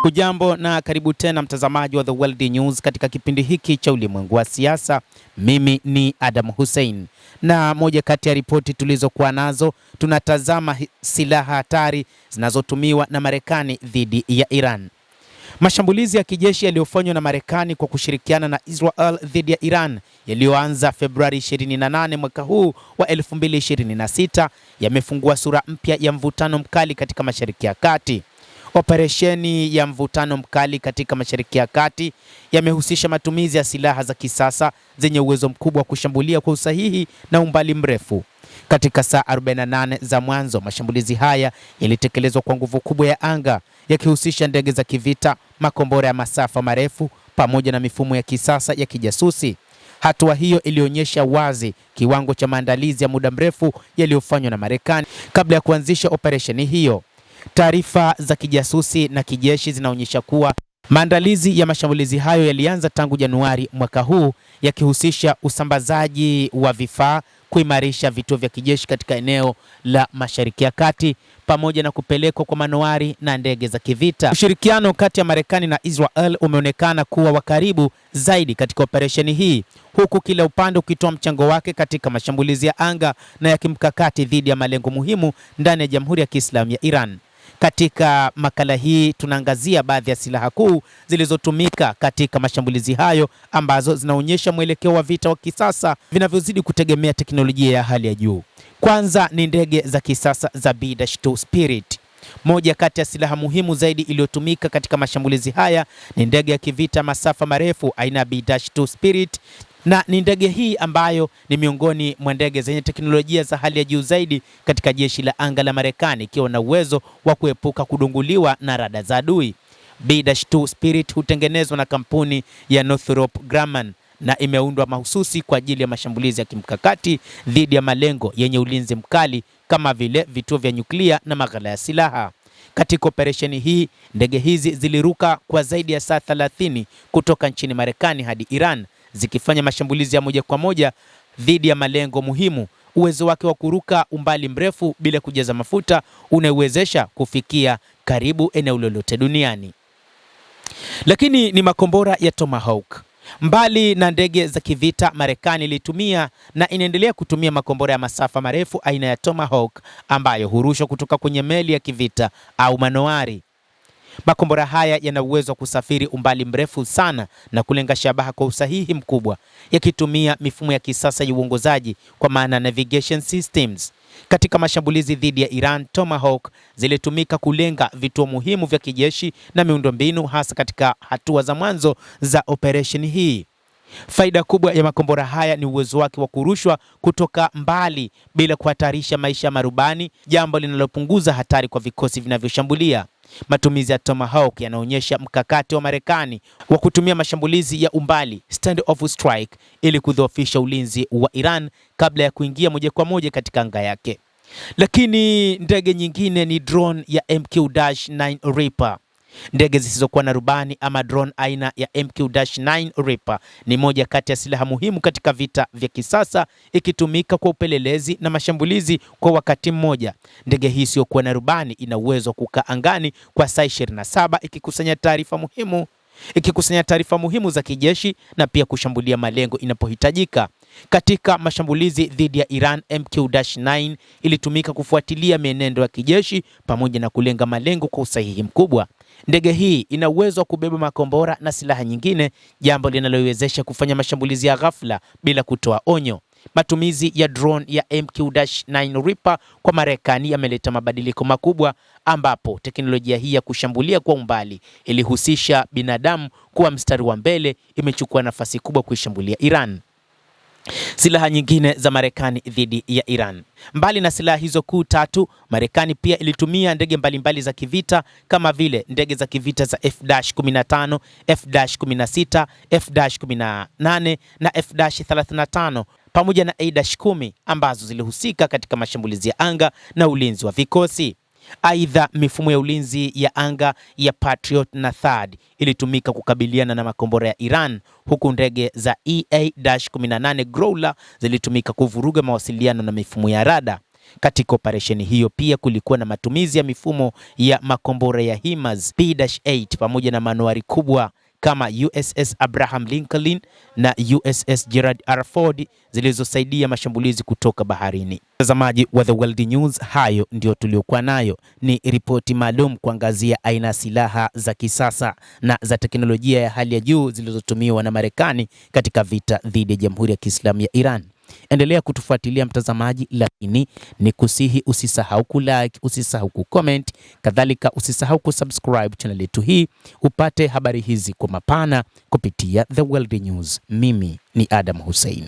Hujambo na karibu tena mtazamaji wa The World News katika kipindi hiki cha ulimwengu wa siasa. Mimi ni Adam Hussein, na moja kati ya ripoti tulizokuwa nazo, tunatazama silaha hatari zinazotumiwa na Marekani dhidi ya Iran. Mashambulizi ya kijeshi yaliyofanywa na Marekani kwa kushirikiana na Israel dhidi ya Iran yaliyoanza Februari 28 mwaka huu wa 2026 yamefungua sura mpya ya mvutano mkali katika Mashariki ya Kati. Operesheni ya mvutano mkali katika Mashariki ya Kati yamehusisha matumizi ya silaha za kisasa zenye uwezo mkubwa wa kushambulia kwa usahihi na umbali mrefu. Katika saa 48 za mwanzo, mashambulizi haya yalitekelezwa kwa nguvu kubwa ya anga, yakihusisha ndege za kivita, makombora ya masafa marefu pamoja na mifumo ya kisasa ya kijasusi. Hatua hiyo ilionyesha wazi kiwango cha maandalizi ya muda mrefu yaliyofanywa na Marekani kabla ya kuanzisha operesheni hiyo. Taarifa za kijasusi na kijeshi zinaonyesha kuwa maandalizi ya mashambulizi hayo yalianza tangu Januari mwaka huu, yakihusisha usambazaji wa vifaa, kuimarisha vituo vya kijeshi katika eneo la Mashariki ya Kati pamoja na kupelekwa kwa manowari na ndege za kivita. Ushirikiano kati ya Marekani na Israel umeonekana kuwa wa karibu zaidi katika operesheni hii, huku kila upande ukitoa mchango wake katika mashambulizi ya anga na ya kimkakati dhidi ya malengo muhimu ndani ya Jamhuri ya Kiislamu ya Iran. Katika makala hii tunaangazia baadhi ya silaha kuu zilizotumika katika mashambulizi hayo, ambazo zinaonyesha mwelekeo wa vita wa kisasa vinavyozidi kutegemea teknolojia ya hali ya juu. Kwanza ni ndege za kisasa za B-2 Spirit. Moja kati ya silaha muhimu zaidi iliyotumika katika mashambulizi haya ni ndege ya kivita masafa marefu aina ya B-2 Spirit, na ni ndege hii ambayo ni miongoni mwa ndege zenye teknolojia za hali ya juu zaidi katika jeshi la anga la Marekani, ikiwa na uwezo wa kuepuka kudunguliwa na rada za adui. B-2 Spirit hutengenezwa na kampuni ya Northrop Grumman na imeundwa mahususi kwa ajili ya mashambulizi ya kimkakati dhidi ya malengo yenye ulinzi mkali kama vile vituo vya nyuklia na maghala ya silaha. Katika operesheni hii, ndege hizi ziliruka kwa zaidi ya saa 30 kutoka nchini Marekani hadi Iran, zikifanya mashambulizi ya moja kwa moja dhidi ya malengo muhimu. Uwezo wake wa kuruka umbali mrefu bila kujaza mafuta unaiwezesha kufikia karibu eneo lolote duniani. Lakini ni makombora ya Tomahawk. Mbali na ndege za kivita, Marekani ilitumia na inaendelea kutumia makombora ya masafa marefu aina ya Tomahawk ambayo hurushwa kutoka kwenye meli ya kivita au manowari. Makombora haya yana uwezo wa kusafiri umbali mrefu sana na kulenga shabaha kwa usahihi mkubwa, yakitumia mifumo ya kisasa ya uongozaji kwa maana navigation systems. Katika mashambulizi dhidi ya Iran, Tomahawk zilitumika kulenga vituo muhimu vya kijeshi na miundombinu, hasa katika hatua za mwanzo za operation hii. Faida kubwa ya makombora haya ni uwezo wake wa kurushwa kutoka mbali bila kuhatarisha maisha ya marubani, jambo linalopunguza hatari kwa vikosi vinavyoshambulia. Matumizi ya Tomahawk yanaonyesha mkakati wa Marekani wa kutumia mashambulizi ya umbali, stand-off strike, ili kudhoofisha ulinzi wa Iran kabla ya kuingia moja kwa moja katika anga yake. Lakini ndege nyingine ni drone ya MQ-9 Reaper. Ndege zisizokuwa na rubani ama drone aina ya MQ-9 Reaper ni moja kati ya silaha muhimu katika vita vya kisasa, ikitumika kwa upelelezi na mashambulizi kwa wakati mmoja. Ndege hii isiyokuwa na rubani ina uwezo wa kukaa angani kwa saa 27 ikikusanya taarifa muhimu za kijeshi na pia kushambulia malengo inapohitajika. Katika mashambulizi dhidi ya Iran, MQ-9 ilitumika kufuatilia mienendo ya kijeshi pamoja na kulenga malengo kwa usahihi mkubwa. Ndege hii ina uwezo wa kubeba makombora na silaha nyingine, jambo linaloiwezesha kufanya mashambulizi ya ghafla bila kutoa onyo. Matumizi ya drone ya MQ-9 Reaper kwa Marekani yameleta mabadiliko makubwa, ambapo teknolojia hii ya kushambulia kwa umbali ilihusisha binadamu kuwa mstari wa mbele, imechukua nafasi kubwa kuishambulia Iran. Silaha nyingine za Marekani dhidi ya Iran. Mbali na silaha hizo kuu tatu, Marekani pia ilitumia ndege mbalimbali za kivita kama vile ndege za kivita za F-15, F-16, F-18 na F-35 pamoja na A-10 ambazo zilihusika katika mashambulizi ya anga na ulinzi wa vikosi. Aidha, mifumo ya ulinzi ya anga ya Patriot na THAAD ilitumika kukabiliana na makombora ya Iran, huku ndege za EA-18 Growler zilitumika kuvuruga mawasiliano na mifumo ya rada. Katika operesheni hiyo pia kulikuwa na matumizi ya mifumo ya makombora ya HIMARS P-8 pamoja na manuari kubwa kama USS Abraham Lincoln na USS Gerald R. Ford zilizosaidia mashambulizi kutoka baharini. Mtazamaji wa The World News, hayo ndio tuliokuwa nayo. Ni ripoti maalum kuangazia aina ya silaha za kisasa na za teknolojia ya hali ya juu zilizotumiwa na Marekani katika vita dhidi ya Jamhuri ya Kiislamu ya Iran. Endelea kutufuatilia mtazamaji, lakini ni kusihi usisahau kulike, usisahau kucomment, kadhalika usisahau kusubscribe channel yetu hii upate habari hizi kwa mapana kupitia The World News. Mimi ni Adam Hussein.